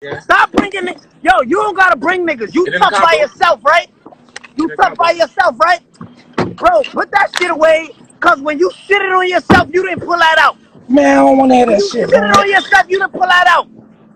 Yeah. Stop bringing me. Yo, you don't gotta bring niggas. You It didn't tough by combo. yourself, right? You tough by yourself, right? Bro, put that shit away. Cause when you shitted on yourself, you didn't pull that out. Man, I don't want to hear When that you shit, shitted man. on yourself, you didn't pull that out.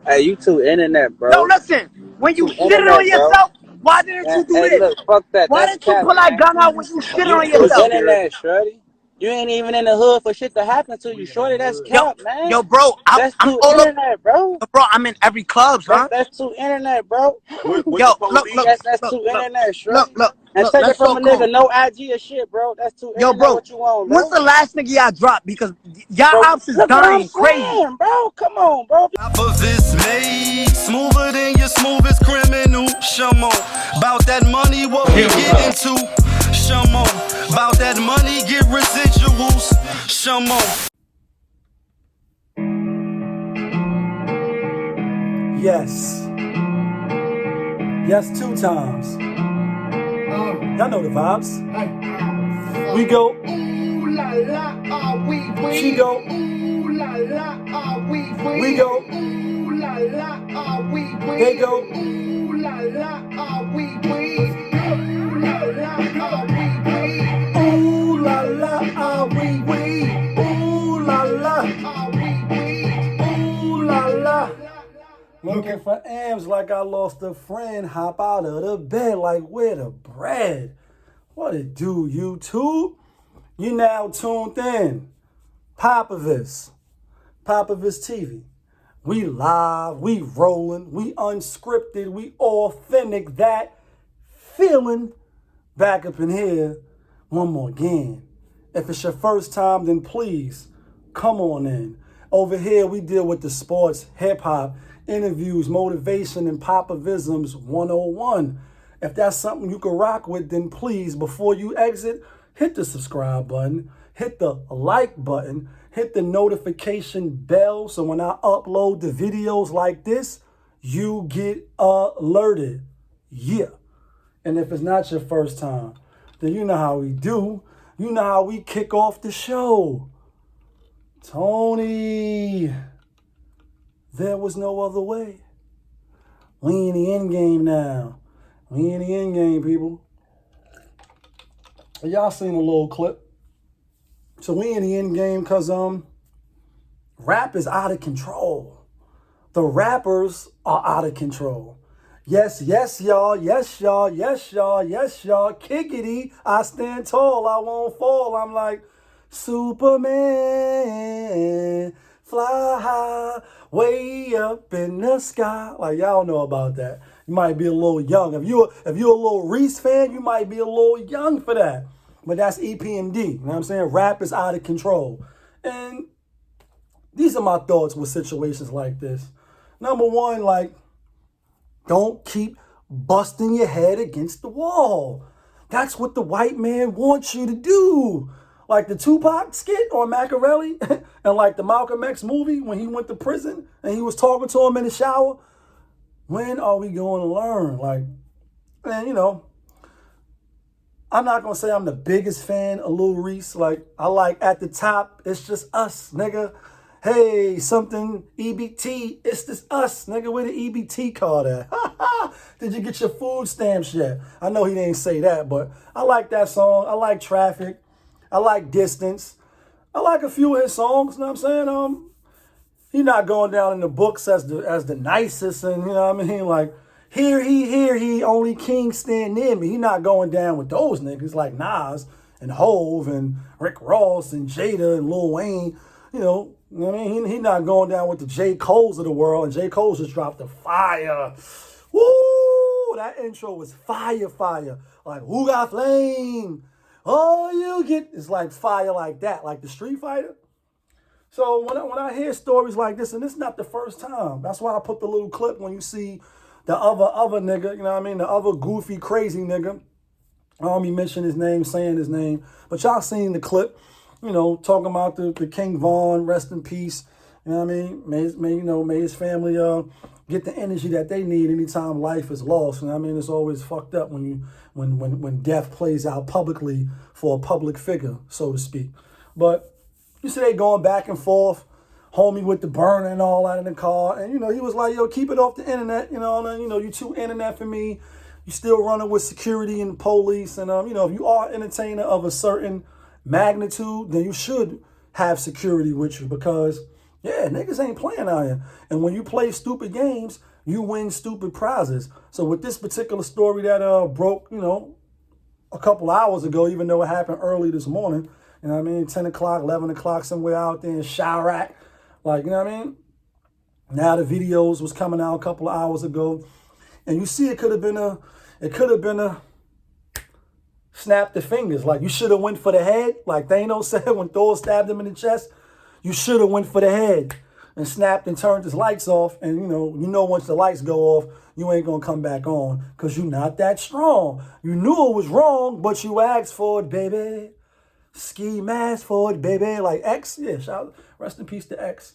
Hey, you too internet, Yo, bro. listen. When you Too shitted on internet, bro. yourself, why didn't Man, you do hey, this? look, fuck that. Why That's didn't you cap, pull that man. gun out when you shitted You on too yourself? internet, shorty. You ain't even in the hood for shit to happen to you, shorty. That's Yo, cap, man. yo, bro, That's I'm too all up. internet, bro. Bro, I'm in every club, son. That's too internet, bro. Yo, That's too internet, shorty. And take it let's from talk a cool. nigga, no IG or shit, bro. That's too Yo, internet. bro, What you want, what's bro? the last nigga y'all dropped? Because y'all Bro, ops is look what I'm dying crazy. saying, bro. Come on, bro. POPAVIST made smoother than your smoothest criminal. Shamo, about that money, what we get into. Shamo, about that money, get residuals. Shamo. Yes. Yes, 2 times. Y'all know the vibes. We go. Ooh la la, ah we She go. Ooh la la, ah We go. Ooh la la, ah we They go. Ooh la la, ah we Ooh la la, ah we Ooh la la, ah wee wee. Ooh la la, ah we ooh la la. Looking for M's like I lost a friend. Hop out of the bed like where the bread. What it do, YouTube? You now tuned in. POPAVIST. POPAVIST TV. We live, we rolling, we unscripted, we authentic. That feeling back up in here one more again. If it's your first time, then please come on in. Over here, we deal with the sports, hip hop, interviews, motivation, and popavisms 101. If that's something you can rock with, then please, before you exit, hit the subscribe button, hit the like button, hit the notification bell so when I upload the videos like this, you get alerted. Yeah. And if it's not your first time, then you know how we do. You know how we kick off the show. Tony, there was no other way. We in the end game now. We in the end game, people. Y'all seen a little clip. So we in the end game because rap is out of control. The rappers are out of control. Yes, yes, y'all. Yes, y'all. Yes, y'all. Yes, y'all. Kickity. I stand tall. I won't fall. I'm like Superman. Fly high, way up in the sky. Like y'all know about that. You might be a little young. If you're a Lil Reese fan, you might be a little young for that. But that's EPMD. You know what I'm saying? Rap is out of control. And these are my thoughts with situations like this. Number one, like, don't keep busting your head against the wall. That's what the white man wants you to do. Like the Tupac skit on Machiavelli and like the Malcolm X movie when he went to prison and he was talking to him in the shower. When are we going to learn? Like, man, you know, I'm not going to say I'm the biggest fan of Lil Reese. Like, I like At the Top, It's Just Us, nigga. Hey, something EBT, it's just us, nigga. Where the EBT card at? Did you get your food stamps yet? I know he didn't say that, but I like that song. I like Traffic. I like Distance. I like a few of his songs, you know what I'm saying? He's not going down in the books as the nicest, and you know what I mean? Like, hear he, only king stand near me. He not going down with those niggas like Nas and Hove and Rick Ross and Jada and Lil Wayne, you know what I mean? He not going down with the J. Coles of the world, and J. Cole just dropped a fire. Woo! That intro was fire. Like, who got flame? Oh, you get... It's like fire like that, like the Street Fighter. So when I hear stories like this, and it's not the first time, that's why I put the little clip when you see the other nigga, you know what I mean? The other goofy, crazy nigga. I don't even mention his name, saying his name, but y'all seen the clip. You know, talking about the King Von, rest in peace. You know what I mean? May his family get the energy that they need anytime life is lost. You know what I mean? It's always fucked up when death plays out publicly for a public figure, so to speak. But you see they going back and forth. homie with the burner and all that in the car. And, you know, he was like, yo, keep it off the internet. You know, and then, you know, you too internet for me. You still running with security and police. And, you know, if you are an entertainer of a certain magnitude, then you should have security with you because, yeah, niggas ain't playing out here. And when you play stupid games, you win stupid prizes. So with this particular story that broke, you know, a couple hours ago, even though it happened early this morning, you know what I mean, 10 o'clock, 11 o'clock, somewhere out there in Chirac, like, you know what I mean? Now the videos was coming out a couple of hours ago, and you see it could have been a snap the fingers. Like, you should have went for the head, like Thanos said when Thor stabbed him in the chest. You should have went for the head and snapped and turned his lights off. And, you know, once the lights go off, you ain't going to come back on because you're not that strong. You knew it was wrong, but you asked for it, baby. Ski mask for it, baby. Like X, yeah, rest in peace to X.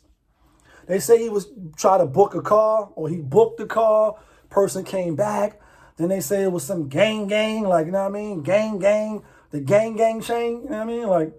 They say he was trying to book a car, or he booked the car. Person came back. Then they say it was some gang, like, you know what I mean? Gang, the gang chain, you know what I mean? Like,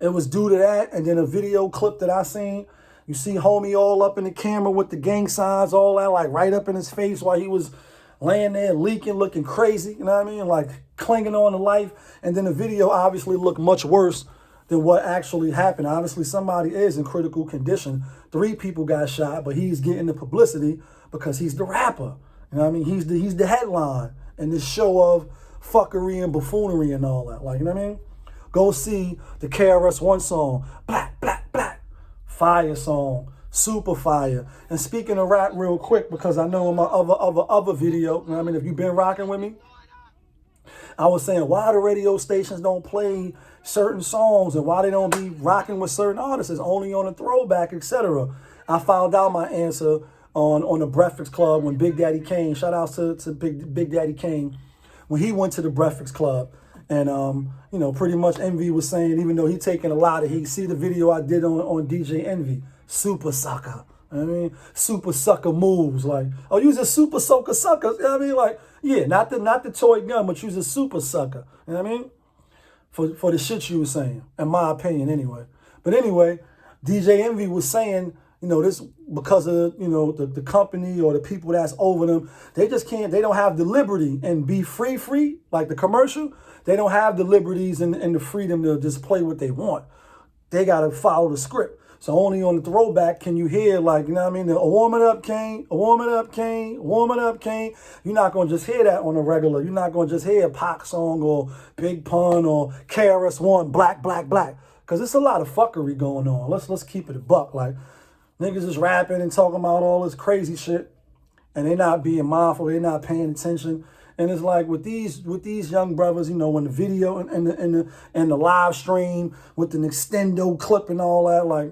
it was due to that. And then a video clip that I seen, you see homie all up in the camera with the gang signs, all that, like right up in his face while he was laying there leaking, looking crazy, you know what I mean? Like clinging on to life. And then the video obviously looked much worse than what actually happened. Obviously, somebody is in critical condition. 3 people got shot, but he's getting the publicity because he's the rapper. You know what I mean? He's the headline in this show of fuckery and buffoonery and all that. Like, you know what I mean? Go see the KRS-One song, Black, Black, Black. Fire song, super fire. And speaking of rap real quick, because I know in my other video, you know what I mean, if you've been rocking with me, I was saying why the radio stations don't play certain songs and why they don't be rocking with certain artists. It's only on a throwback, etc. I found out my answer on the Breakfast Club when Big Daddy Kane, shout out to Big Daddy Kane, when he went to the Breakfast Club. And, you know, pretty much Envy was saying, even though he taking a lot of heat, see the video I did on DJ Envy, super sucker. You know what I mean? Super sucker moves. Like, oh, you's a super sucker. You know what I mean? Like, yeah, not the toy gun, but you's a super sucker. You know what I mean? For the shit you was saying, in my opinion, anyway. But anyway, DJ Envy was saying, you know, this because of, you know, the company or the people that's over them, they just can't, they don't have the liberty and be free, like the commercial. They don't have the liberties and the freedom to just play what they want. They got to follow the script. So only on the throwback can you hear, like, you know what I mean? A warming up Kane, a warming up Kane, warming up Kane. You're not going to just hear that on a regular. You're not going to just hear a Pac song or Big Pun or KRS-One, Black, Black, Black. Because it's a lot of fuckery going on. Let's keep it a buck. Like, niggas is rapping and talking about all this crazy shit, and they're not being mindful. They're not paying attention. And it's like with these young brothers, you know, when the video and the live stream with the extendo clip and all that, like,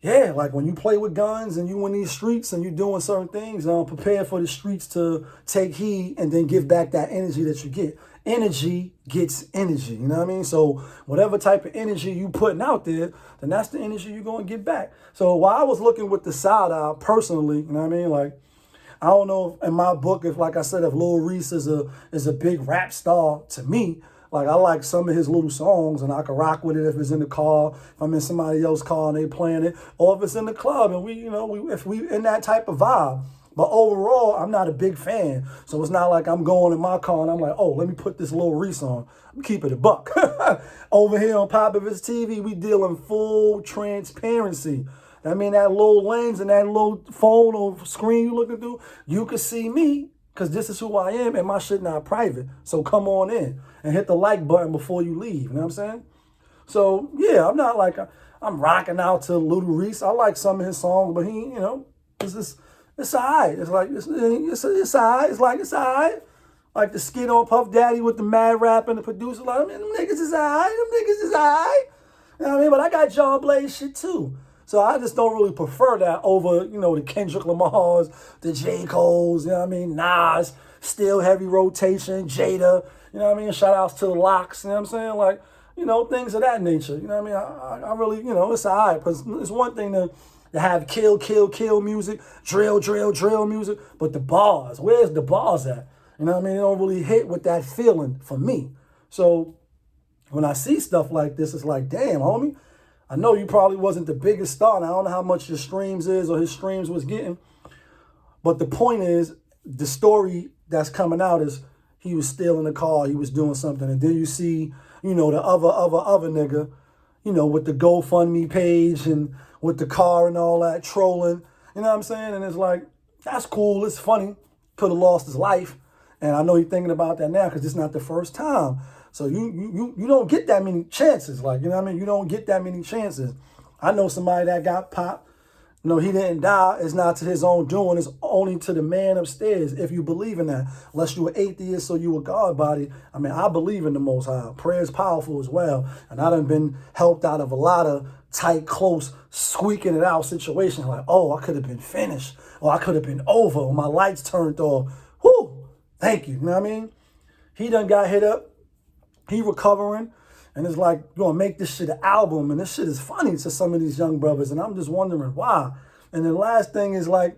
yeah, like when you play with guns and you in these streets and you're doing certain things, prepare for the streets to take heed and then give back that energy that you get. Energy gets energy, you know what I mean? So whatever type of energy you putting out there, then that's the energy you're going to get back. So while I was looking with the side eye personally, you know what I mean? Like, I don't know if in my book, if, like I said, if Lil Reese is a big rap star to me. Like, I like some of his little songs and I can rock with it if it's in the car, if I'm in somebody else's car and they playing it, or if it's in the club and if we in that type of vibe. But overall, I'm not a big fan. So it's not like I'm going in my car and I'm like, oh, let me put this Lil Reese on. I'm keeping it a buck. Over here on POPAVIST TV, we dealing full transparency. I mean, that little lens and that little phone or screen you looking through, you can see me because this is who I am and my shit not private. So come on in and hit the like button before you leave. You know what I'm saying? So, yeah, I'm not like, I'm rocking out to Lil Reese. I like some of his songs, but he, you know, it's all right. It's like, it's all right. It's like, it's all right. Like the skit on Puff Daddy with the mad rap and the producer. Like, I mean, them niggas is all right. Them niggas is all right. You know what I mean? But I got John Blaze shit too. So I just don't really prefer that over, you know, the Kendrick Lamar's, the J. Cole's, you know what I mean? Nas, still heavy rotation, Jada, you know what I mean? Shout outs to the Locks, you know what I'm saying? Like, you know, things of that nature. You know what I mean? I really, you know, it's all right. Because it's one thing to have kill music, drill music. But the bars, where's the bars at? You know what I mean? It don't really hit with that feeling for me. So when I see stuff like this, it's like, damn, homie. I know you probably wasn't the biggest star, and I don't know how much your streams is or his streams was getting. But the point is, the story that's coming out is he was stealing a car, he was doing something. And then you see, you know, the other nigga, you know, with the GoFundMe page and with the car and all that, trolling. You know what I'm saying? And it's like, that's cool, it's funny. Could have lost his life. And I know you're thinking about that now because it's not the first time. So you don't get that many chances. Like, you know what I mean? You don't get that many chances. I know somebody that got popped. You know, he didn't die. It's not to his own doing. It's only to the man upstairs, if you believe in that. Unless you're an atheist or you a God body. I mean, I believe in the Most High. Prayer is powerful as well. And I done been helped out of a lot of tight, close, squeaking it out situations. Like, oh, I could have been finished. Or I could have been over. Or my lights turned off. Whoo! Thank you. You know what I mean? He done got hit up. He recovering. And it's like, you're going to make this shit an album. And this shit is funny to some of these young brothers. And I'm just wondering why. And the last thing is like,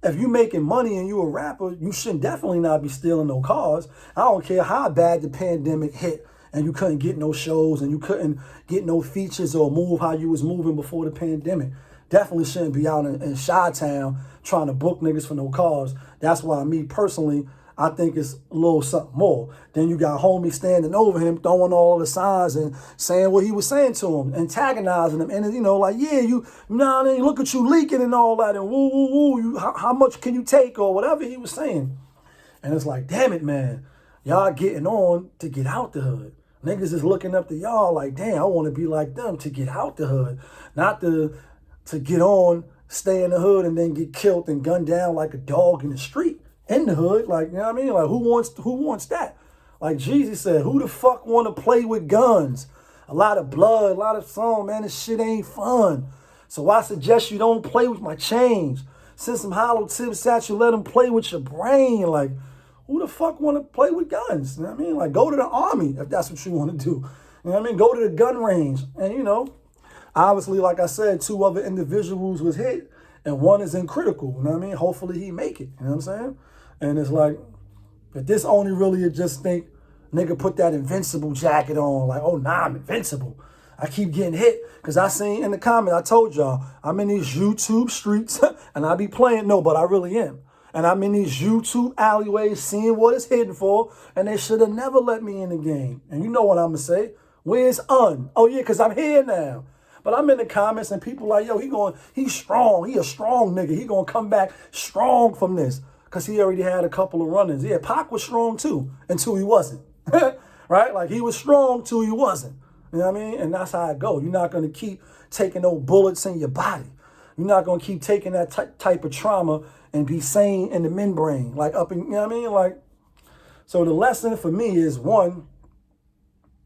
if you making money and you a rapper, you should definitely not be stealing no cars. I don't care how bad the pandemic hit and you couldn't get no shows and you couldn't get no features or move how you was moving before the pandemic. Definitely shouldn't be out in Chi-Town trying to book niggas for no cars. That's why me personally, I think it's a little something more. Then you got homie standing over him, throwing all the signs and saying what he was saying to him, antagonizing him. And, you know, like, yeah, you know what I mean? Look at you leaking and all that. And woo, woo, woo. How much can you take or whatever he was saying? And it's like, damn it, man. Y'all getting on to get out the hood. Niggas is looking up to y'all like, damn, I want to be like them to get out the hood. Not to get on, stay in the hood and then get killed and gunned down like a dog in the street. In the hood, like, you know what I mean? Like, who wants that? Like Jesus said, who the fuck want to play with guns? A lot of blood, a lot of song, man, this shit ain't fun. So I suggest you don't play with my chains. Send some hollow tips at you, let them play with your brain. Like, who the fuck want to play with guns? You know what I mean? Like, go to the army if that's what you want to do. You know what I mean? Go to the gun range. And, you know, obviously, like I said, 2 other individuals was hit and 1 is in critical. You know what I mean? Hopefully he make it. You know what I'm saying? And it's like, if this only really just think, nigga put that invincible jacket on, like, oh, nah, I'm invincible. I keep getting hit. Because I seen in the comment, I told y'all, I'm in these YouTube streets, and I be playing, no, but I really am. And I'm in these YouTube alleyways seeing what it's hidden for, and they should have never let me in the game. And you know what I'm going to say? Where's Un? Oh, yeah, because I'm here now. But I'm in the comments, and people like, yo, he's strong. He a strong nigga. He going to come back strong from this. Because he already had a couple of run-ins. Yeah, Pac was strong too, until he wasn't. Right? Like, he was strong till he wasn't. You know what I mean? And that's how it go. You're not going to keep taking no bullets in your body. You're not going to keep taking that type of trauma and be sane in the membrane. Like, up in, you know what I mean? Like, so the lesson for me is, 1,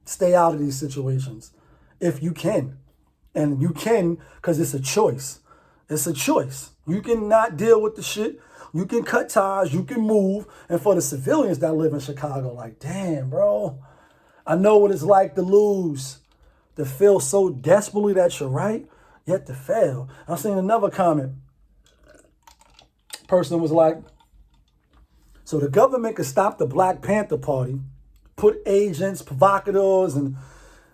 stay out of these situations if you can. And you can because it's a choice. It's a choice. You can not deal with the shit. You can cut ties, you can move. And for the civilians that live in Chicago, like, damn, bro, I know what it's like to lose, to feel so desperately that you're right, yet to fail. I seen another comment. Person was like, so the government could stop the Black Panther Party, put agents, provocateurs, and,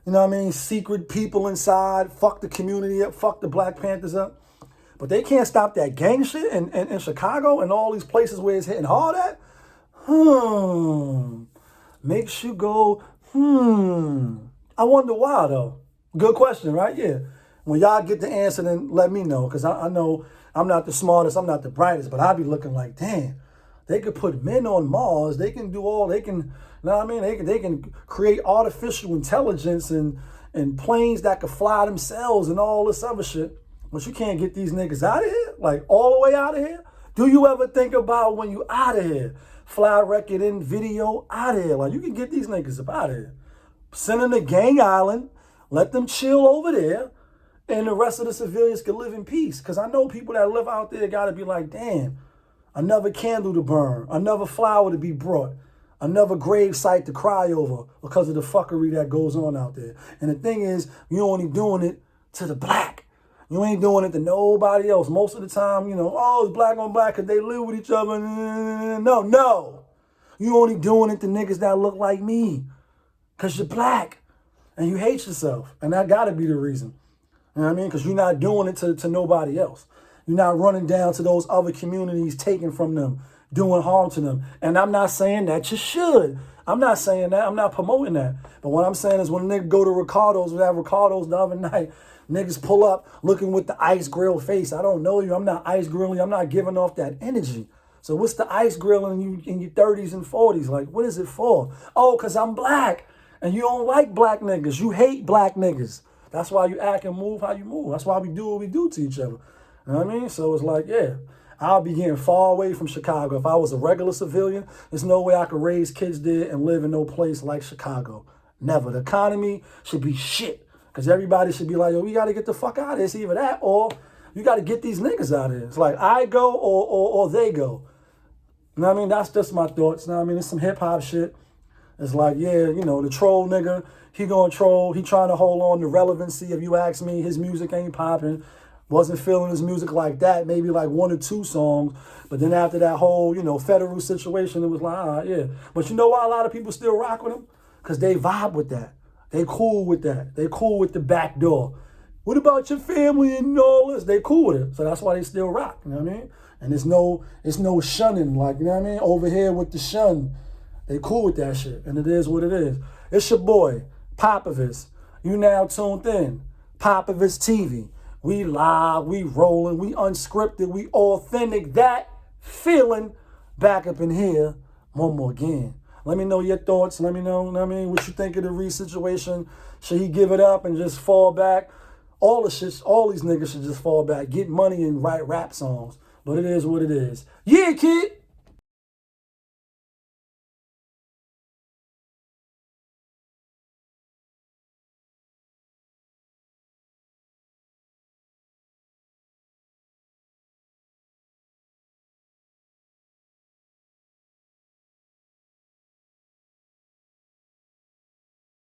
you know what I mean, secret people inside, fuck the community up, fuck the Black Panthers up. But they can't stop that gang shit in Chicago and all these places where it's hitting hard at? Makes you go, I wonder why, though. Good question, right? Yeah. When y'all get the answer, then let me know. Because I know I'm not the smartest, I'm not the brightest, but I be looking like, damn, they could put men on Mars. They can do all, they can, you know what I mean? They can create artificial intelligence and planes that could fly themselves and all this other shit. But you can't get these niggas out of here, like all the way out of here. Do you ever think about when you out of here? Fly record in video out of here. Like, you can get these niggas up out of here. Send them to Gang Island, let them chill over there, and the rest of the civilians can live in peace. Because I know people that live out there got to be like, damn, another candle to burn, another flower to be brought, another grave site to cry over because of the fuckery that goes on out there. And the thing is, you're only doing it to the black. You ain't doing it to nobody else. Most of the time, you know, oh, it's black on black because they live with each other. No. You only doing it to niggas that look like me because you're black. And you hate yourself. And that got to be the reason. You know what I mean? Because you're not doing it to nobody else. You're not running down to those other communities, taking from them, doing harm to them. And I'm not saying that you should. I'm not saying that. I'm not promoting that. But what I'm saying is when a nigga go to Ricardo's, we had Ricardo's the other night, niggas pull up looking with the ice grill face. I don't know you. I'm not ice grilling you. I'm not giving off that energy. So what's the ice grilling you in your 30s and 40s? Like, what is it for? Oh, because I'm black. And you don't like black niggas. You hate black niggas. That's why you act and move how you move. That's why we do what we do to each other. You know what I mean? So it's like, yeah, I'll be getting far away from Chicago. If I was a regular civilian, there's no way I could raise kids there and live in no place like Chicago. Never. The economy should be shit. Because everybody should be like, yo, we got to get the fuck out of here. It's either that or you got to get these niggas out of here. It's like I go or they go. You know what I mean? That's just my thoughts. You know what I mean? It's some hip-hop shit. It's like, yeah, you know, the troll nigga, he gonna troll. He trying to hold on to relevancy. If you ask me, his music ain't popping. Wasn't feeling his music like that. Maybe like 1 or 2 songs. But then after that whole, you know, federal situation, it was like, all right, yeah. But you know why a lot of people still rock with him? Because they vibe with that. They cool with that. They cool with the back door. What about your family and all this? They cool with it. So that's why they still rock, you know what I mean? And it's no shunning, like, you know what I mean? Over here with the shun. They cool with that shit. And it is what it is. It's your boy, Popavist. You now tuned in. Popavist TV. We live, we rolling, we unscripted, we authentic. That feeling back up in here one more again. Let me know your thoughts. Let me know, what I mean, what you think of the Reese situation. Should he give it up and just fall back? All these niggas should just fall back, get money and write rap songs. But it is what it is. Yeah, kid.